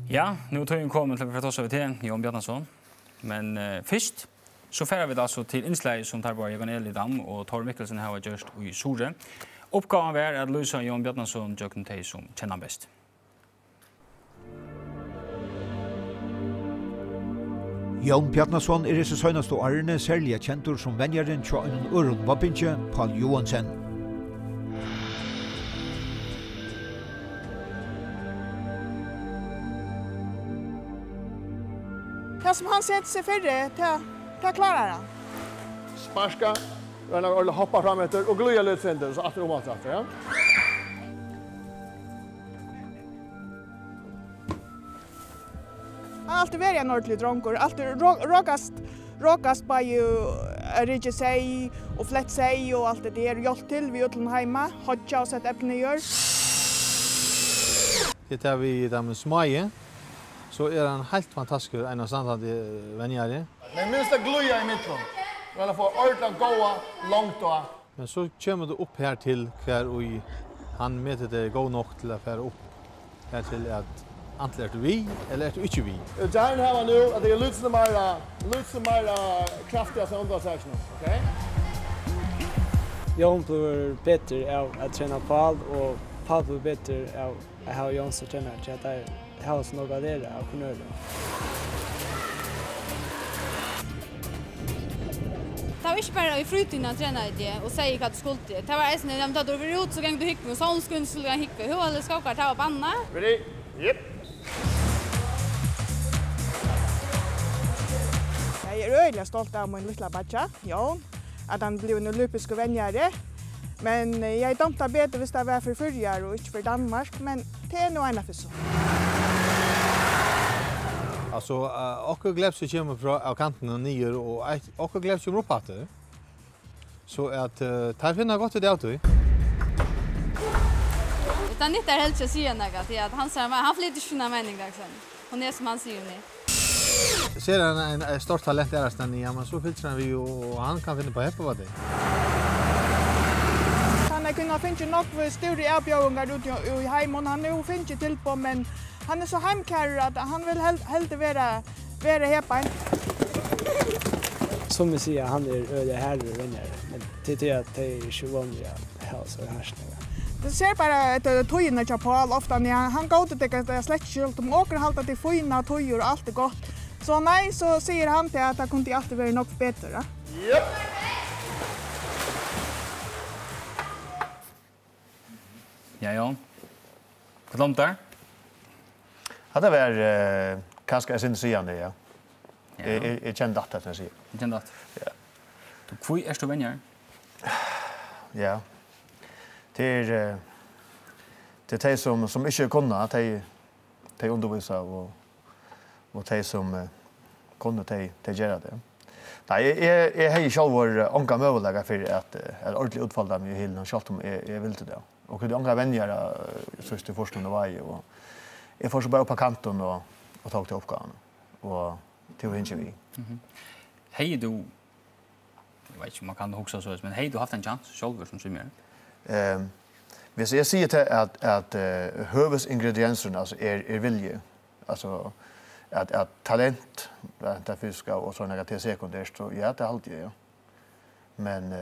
Ja, nu tar vi kommet til å ta oss over til Jon Bjarnason. Men først så færer vi da så til innslag som tar bare Evangelie Dam og Tor Mikkelsen har gjort i Sore. Oppgaven er at løse Jon Bjarnason gjør de som kjenner best. Jon Bjarnason i disse søgneste årene særlig kjentur som venjeren til en øren vabbinje, Paul Johansen. Det som han setter seg fyrre, det klarer han. Sparska, eller hoppa fram etter, og gluja litt sinter, så atter om alt, ja? Han har alltid vært en ordentlig dronker, alltid råkast på å rydde seg og flette seg og alt det der, hjulpet til vi utlen hjemme, hodja og sett eplene gjør. Det er vi de smaie, så er han helt fantastisk, en av standardige vennjere. Men minst det gluja i midten, vi vil få ordentlig gåa, langt og. Men så kommer det opp her til hver og han meter det gå nok til å fære opp her til at antingen er du vi, eller er du ikke vi. Det her har nu at det er litt mer kraftig som andre seksjoner, ok? Jon blir bedre av å trene Paul, og Paul blir bedre av å ha Jon som trener til at det har noe av det av kunøren. Det var ikke bare i fritiden å trene det og si hva du skulle til. Det var en sånn, da du var ut så gang du hykk med, sånn skulle du hykk med. Hun hadde skakket til å banne. Ready? Yep. Jeg er øyelig stolt av min lille badja, Jon, at han ble en olympisk venjere. Men jeg dømte bedre hvis det var for Fyrjar og ikke for Danmark, men det er noe annet for så. Altså, åker gleps kommer fra av kanten og nyer, og åker gleps kommer opp etter. Så at det finner godt i det av. Det nytter helt ikke å si noe til at han flytter ikke sine meninger. Hun er som han sier nu. Ser han en stort talent der stedet ja, men så filtrer vi jo, og han kan finne på heppe hva det. Han kunne finne nok større avbjørninger ute i heimen. Han er jo finne til på, men han er så heimkærer at han vil helt være heppe. Som vi sier, han er øde herre og venner, men det er at det er ikke vanlig å ha så hersene. Det ser bare etter tøyene til Paul ofte. Han går til det er slett skjult. De åker halvt til fine tøyer og alt er godt. Så nei, så sier han til at det kunne alltid være nok bedre. Yep. Ja, Jon. Hva langt der? Ja, det var kanskje jeg synes igjen det, ja. Jeg kjenner dette, som jeg sier. Jeg kjenner det. Ja. Hvor er du venner? Ja. Det er de som ikke kunne, de underviser, og de som kunne, de gjør det. Nei, jeg har selv vært ånga møvelegger for at ordentlig utfall dem i hilden, selv om jeg vil til det. Og det er ånga venner, så det forskning og vei, og jeg får så bare opp på kanten og tok til oppgaven, og til å hinne vi. Hei du, jeg vet ikke om man kan huske så, men hei du haft en chans selv som svimmer? Hvis jeg sier til at høvesingredienserne altså, er vilje, altså at talent, det fysiske og sånne til sekundært, så ja, det er alltid, ja. Men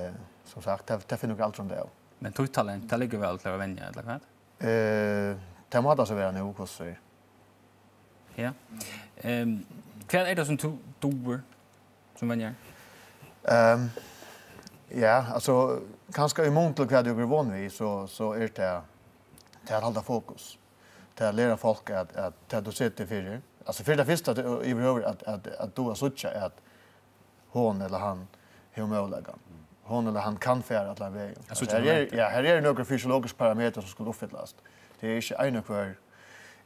som sagt, det finner ikke alt som det er. Men tog talent, det ligger vel til å venne, eller hva? Det må altså være noe hos seg. Ja. Hva er det som doer som venner? Ja, altså, kanskje i måned til hva du er vanlig, så er det til å holde fokus. Til å lære folk at du sitter for. Altså, for det første i behøver at du har suttet at hon eller han har mulighet. Hon eller han kan fære at la veien. Ja, her er noen fysiologiske parametre som skulle oppfylles. Det er ikke en hver.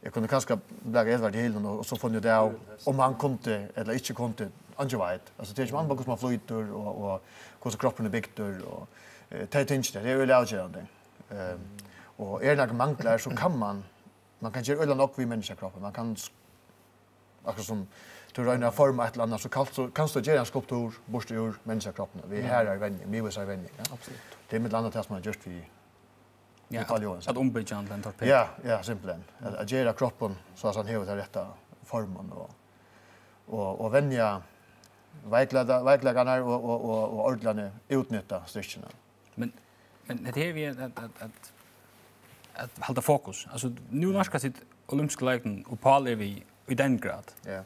Jeg kunne kanskje lage Edvard i hilden, og så funnet det av om han kunne eller ikke kunne andre veit. Altså, det er ikke man hvordan man flyter, og hvordan kroppen er bygd, og det er tingene. Det er veldig avgjørende. Og er det noen mangler, så kan man kan gjøre øyne nok ved menneskekroppen. Man kan, akkurat som du røyner form et eller annet, så kan du gjøre en skulptur bort ur menneskekroppen. Vi her er venner, vi er venner. Ja? Absolutt. Det er med annet som man har gjort vi Ja, Paul Johansson. att ombyggja den torped. Ja, simpelthen. Att göra kroppen så att han har den rätta formen och vänja vägläggarna och ordlarna utnyttja styrkorna. Men det här vi att hålla fokus. Alltså nu närskar sitt olympiska leken och Paul är vi i den grad. Ja.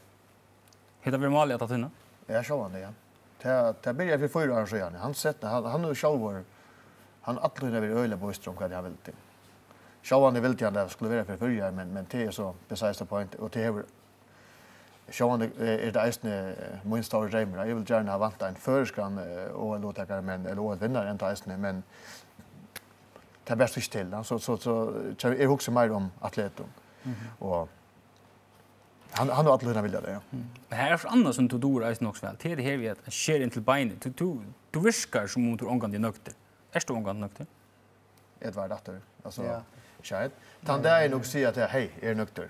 Heter vi mål att hinna? Ja, så han ja. Det börjar för 4 år sedan. Han är själv han attlar över öle på Ström vad jag vill till. Själv vill till att skulle vara för 4 år men det är så besides the point och det är själv är det ästne min stora dröm. Jag vill gärna ha vant en förskan och låta men eller vinnare än ästne men det bäst inte till. Så är också mer om atleten. Och han har alltid vilja det, ja. Men här är så annat som du dår är nog väl. Det här vi att sker in till beinet. Du viskar som om du omgående nökter. Är du omgående nökter? Edvard Datter. Alltså, ja. Schalt. Han där är nog säga att hej, är nökter.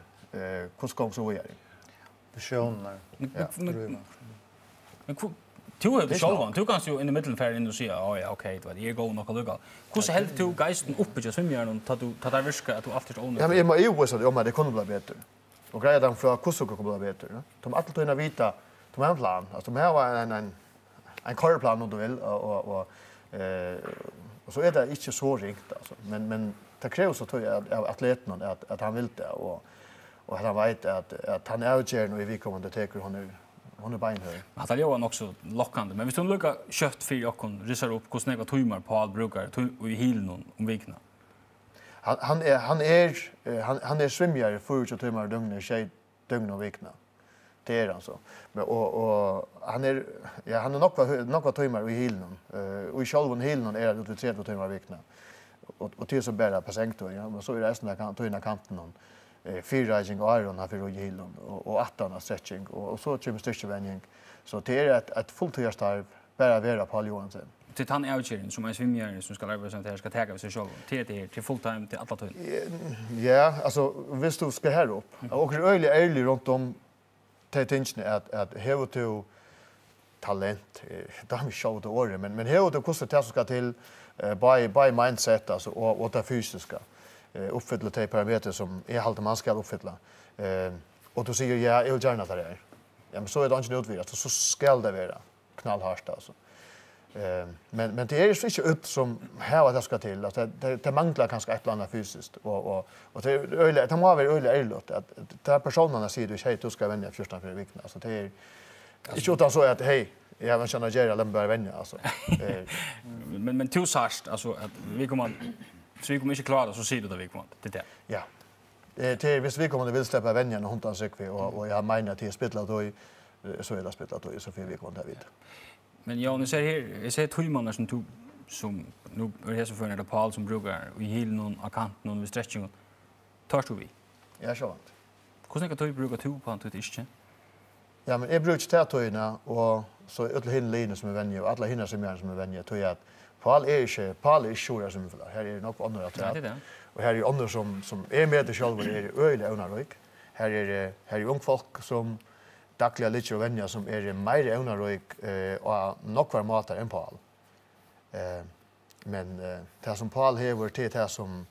Hur ska så vara? Visioner. Men du har det själv. Du kan ju in i mittenfärd in och säga, ja, okej, det var det går nog att lucka. Hur så helt du geisten uppe just svimmer och ta där viskar att du alltid är ja, men jag är ju så om det kunde bli bättre. Och grejer dem för hur kommer bli bättre. De alltid tunna vita, de har en plan. Alltså de här var en karplan om du vill och så är det inte så ringt alltså. Men det krävs så av atleten att han vill det och att han vet att han är utgärd och i kommande teker hon är beinhög. Att det är också lockande. Men hvis du lukkar kött för och rissar upp hur snägga timmar på all brukar och i hilen om vikna. Han är svimmare för 20 timmar dygn och vikna. Det är han så. Men och han är några timmar i hilen. Och i själva hilen är det 3 timmar vikna. Och till så bara patienter ja, men så är resten kan ta in kanten någon. Fyrraging och iron har för i hilen och 18 stretching och så kommer styrkevänjning. Så det är ett fulltidsstarv bara vara Paul Johansson. Till han outcheering som är svimmare som ska representera ska ta sig själv till full time till alla tid. Ja, alltså visst du ska här upp. Och ärlig runt om tingen att have to talent. Det har vi showat året men have to kostar det ska till by mindset alltså och det fysiska. Uppfylla de parametrar som är halt man ska uppfylla. Och du säger ja, jag vill gärna det där. Ja, men så är det inte utvidat så ska det vara knallhårt alltså. Men det är ju inte ut som här vad det ska till att det manglar kanske ett eller annat fysiskt och det har varit öle ärligt att där personerna säger du hej du ska vänja 14 för veckan alltså det är inte utan så att hej jag vill känna Jerry Lemberg vänja alltså. Men till sist alltså att vi kommer inte klara så ser du det vi kommer till det. Ja. Det är visst vi kommer vill släppa vänja och hundan sig och jag menar till spitla då så är det spitla då så för vi kommer där vid. Men ja, nu ser här, jag ser tvåmannar som nu är det så för när det Paul som brukar i hilen någon akant någon vid stretching. Tar du vi? Ja, så vant. Hur snägga du brukar du på att inte? Ja, men jag brukar ta toina och så alla hinner som är vänjer och alla hinner som är vänjer tror jag att Paul är sure som för här är nog andra att. Ja, det är. Och här är andra som är med det själva är öliga onarrik. Här är ung folk som dagliga lite vänner som är mer onarrik och nog var matar än Paul. Men det som Paul har till det som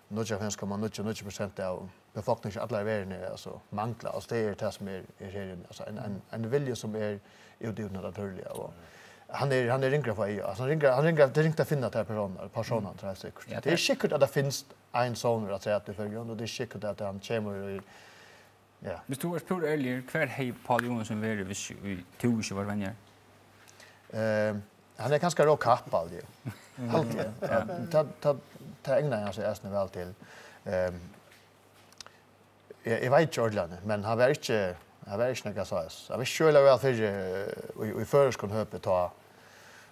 95,99% av befolkningen alla världen är alltså manglar alltså det är det som är här alltså en vilja som är utdömd naturliga och han är ringra för EU alltså han ringar det ringta finna där personen tror jag säkert. Det är säkert att det finns en sån att säga att det för grund och det är säkert att han kommer ja. Men du har spurt earlier kvar hej Paul Johansson var det vi tog inte var vänner. Han är ganska råk kappad ju. Alltid. Ta ägnar jag sig ästna väl till. Jag vet inte ordentligt, men han var inte något så här. Jag var själv väl för i förskon höpe ta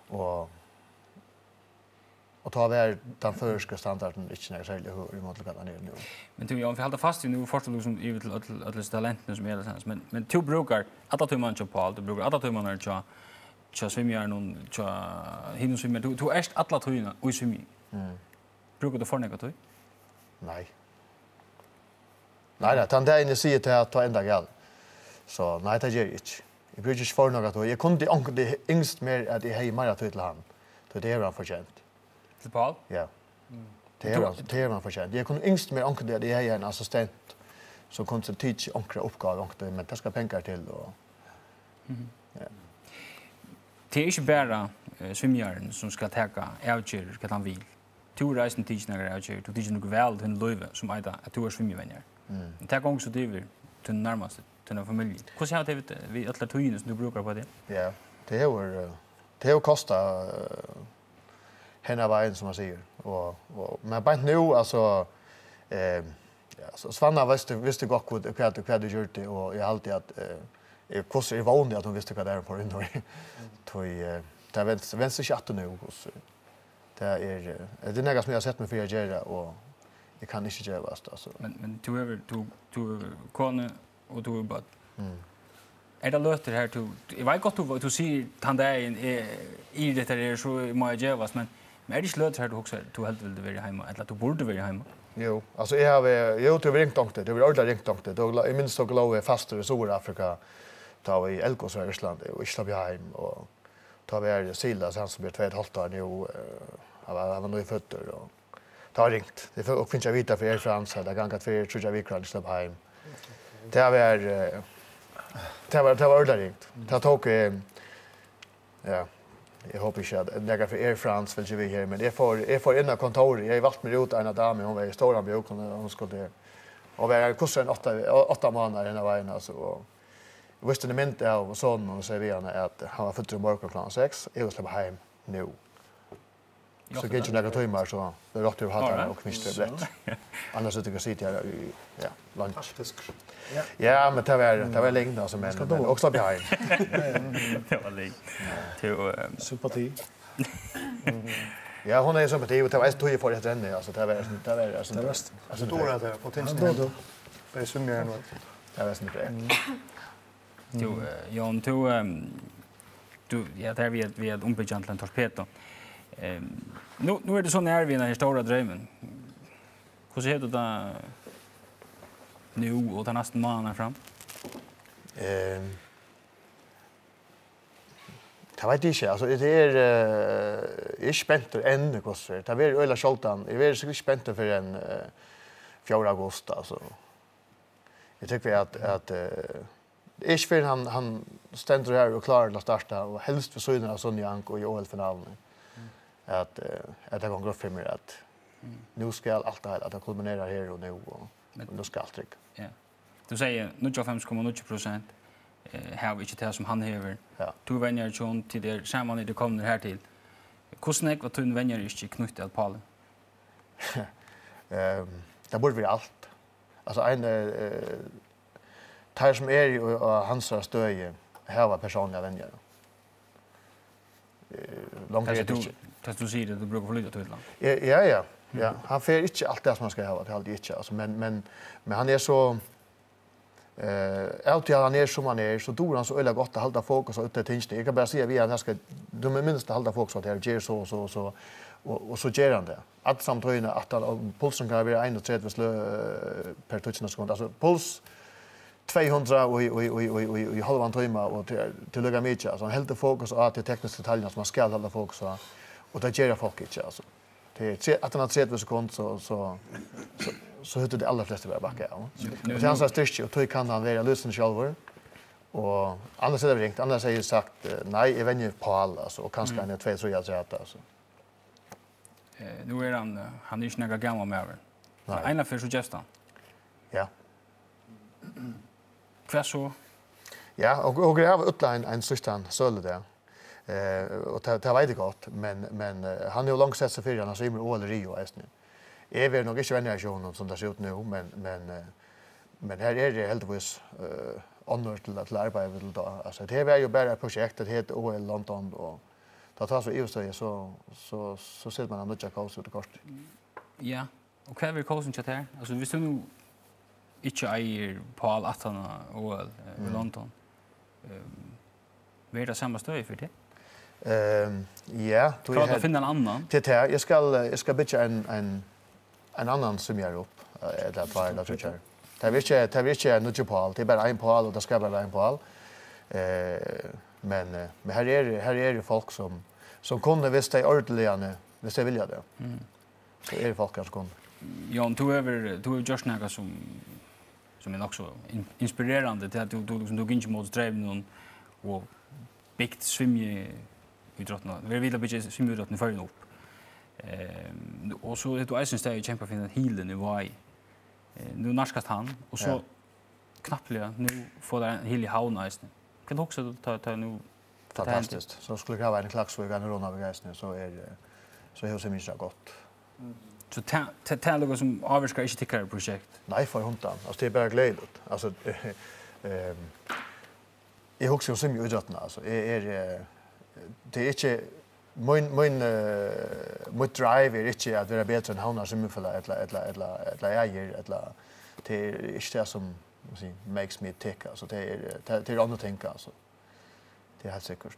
och ta väl den förska standarden inte något särskilt hur i mått att ner nu. Men du jag håller fast nu förstår du som i till alla talenten som är det men du brukar att man kör Paul du brukar att man kör svimmer någon kör hinner svimmer du är alla tröjorna och svimmer. Brukar du få något då? Nej. Nej, han där inne säger till att ta ända gal. Så nej, det gör jag inte. Jag brukar inte få något då. Jag kunde inte yngst mer att jag har mer till han. Så det är han förtjänt. Till Paul? Ja. Det är man förtjänt. Jag kunde yngst med onkel det är en assistent som kunde teach onkra uppgåvor onkel men det ska pengar till och ja. Det är inte bara svimmjaren som ska täcka avgör vad han vill. Du reisen teach några avgör, du teach något väl till löve som är att du är svimmjärvänner. Det går också till till närmaste till en familj. Hur ser det vi alla tøyene som du brukar på det? Ja, det är kosta henne vägen som man säger och men bara nu alltså så Svanna visste gott vad du gjorde och jag alltid att kostar är vanligt att hon visste vad det är på innan. Det vänster chatten nu hos det är något som jag har sett mig för att göra och det kan inte göras alltså. Men du kone och du bara är det löter här jag vet gott du ser han där i det där så må jag göras men är det löter här du också du helt vill vara hemma eller du borde vara hemma. Jo, alltså jag har ringt onkte. Det var ordentligt ringt onkte. Då I minst så glad fast I Sydafrika. Ta vi Elkos I Ryssland och Island hem och ta vi Silas han som blir 2,5 år nu han var nu fötter och ta ringt. Det och finns jag vita för Frans där gångat för tror jag vi kan släpp hem. Det var ordentligt ringt. Det tog ja jag hoppas att lägga för Air France vill ju vi här men det får in på kontoret. Jag har varit med ut en dam hon var I stora bok hon skulle och var kursen 8 månader den vägen alltså och visste det inte av sån och säger vi att han var född I morgon klockan 6 jag ska hem nu. Så gick jag några timmar så det rått ju hade och kvisste blött. Annars så tycker jag sitter jag ja lunch. Ja, men det var länge alltså men också behind. Det var länge. Till sympati. Ja, hon är sympati och det var tog ju för det henne alltså det var alltså Stora där på tension. Då. Det som mer än det var snitt. Du Jan du ja där vi är ombegantlen torpedo. Nu är det så när vi den här stora drömmen. Hur ser det nu och den nästa månaden fram? Det vet jag inte. Alltså det är spänt ännu kostar. Det är öla skjoltan. Det är så spänt för en 4 augusti alltså. Jag tycker att är för han ständer här och klarar att starta och helst för Sonja Sonja Anko I OL-finalen. Att det går grupp för mig att nu ska allt det här att det kulminerar här och nu och då ska allt trycka. Ja. Du säger 95,9% har vi inte det som han häver. Ja. Du vänjer John till det samman det kommer här till. Hur snägt vad du vänjer inte knutet att Paul. Det borde vi allt. Alltså en tar som är och hans stöje här var personliga vänner. Långt du säger det du brukar flytta till utland. Ja. Han får inte allt det som man ska ha det alltid inte alltså men han är så alltid han är som han är så då han så öle gott att hålla fokus och ute tinsten. Jag kan bara säga vi att ska de minst hålla fokus att det ger så och så ger han det. Att samtröna att pulsen kan vara 31 per touchsekund. Alltså puls 200 och halvan timme och till lägga mycket alltså han håller fokus och att det tekniska detaljerna som man ska hålla fokus på och det ger folk inte alltså. Det är att han har 30 sekunder så hade det alla flesta bara backa ja. Det han sa styrke och tog kan han vara lösen själv och annars är det ringt annars säger sagt nej jag vänjer på alla alltså och kanske en 2-3 år så alltså. Nu är han är inte några gamla med över. Ena för suggestion. Ja. Kvar så. Ja, och jag har utline en system sölle där. Och det vet jag gott men han är ju långt sett så för han så i OL Rio ästne. Jag vet nog inte vänner som det ser ut nu men här är det helt vis honor till att arbeta med då. Alltså det är ju bara ett projekt det heter OL London och då tar så i så ser man något jag kallar det kort. Ja. Och vad vill kosten chatta här? Alltså visst du nu inte är Paul Attana och I London. Vad är det samma stöd för det? Ja, du kan finna en annan. Det här jag ska bitcha en annan som jag upp eller två eller tre. Det är inte något Paul, det är bara en Paul och det ska vara en Paul. Men här är det folk som kunde visst är ordentliga, visst vill jag det. Så är det folk som kommer. Ja, du har gjort något som är också inspirerande till att du går inte mot dreven och byggt svimidrotten. Vi vill bygga svimidrotten för upp. Och så är det Eisen steg kämpa för en hela nivå. Nu narskast han och så knappliga nu får där en hel i havn Eisen. Kan du också ta nu fantastiskt. Så skulle det vara en klacksvåg en runda av Eisen så är det så mycket gott. Så det är något som avvarskar inte tycker projekt? Nej, för hundan. Alltså det är bara glädligt. Alltså jag också som ju idrotten alltså det är inte mitt drive är inte att vara bättre än havnar som för eller äger eller det är inte det som makes me tick alltså det är andra tänka alltså. Det är helt säkert.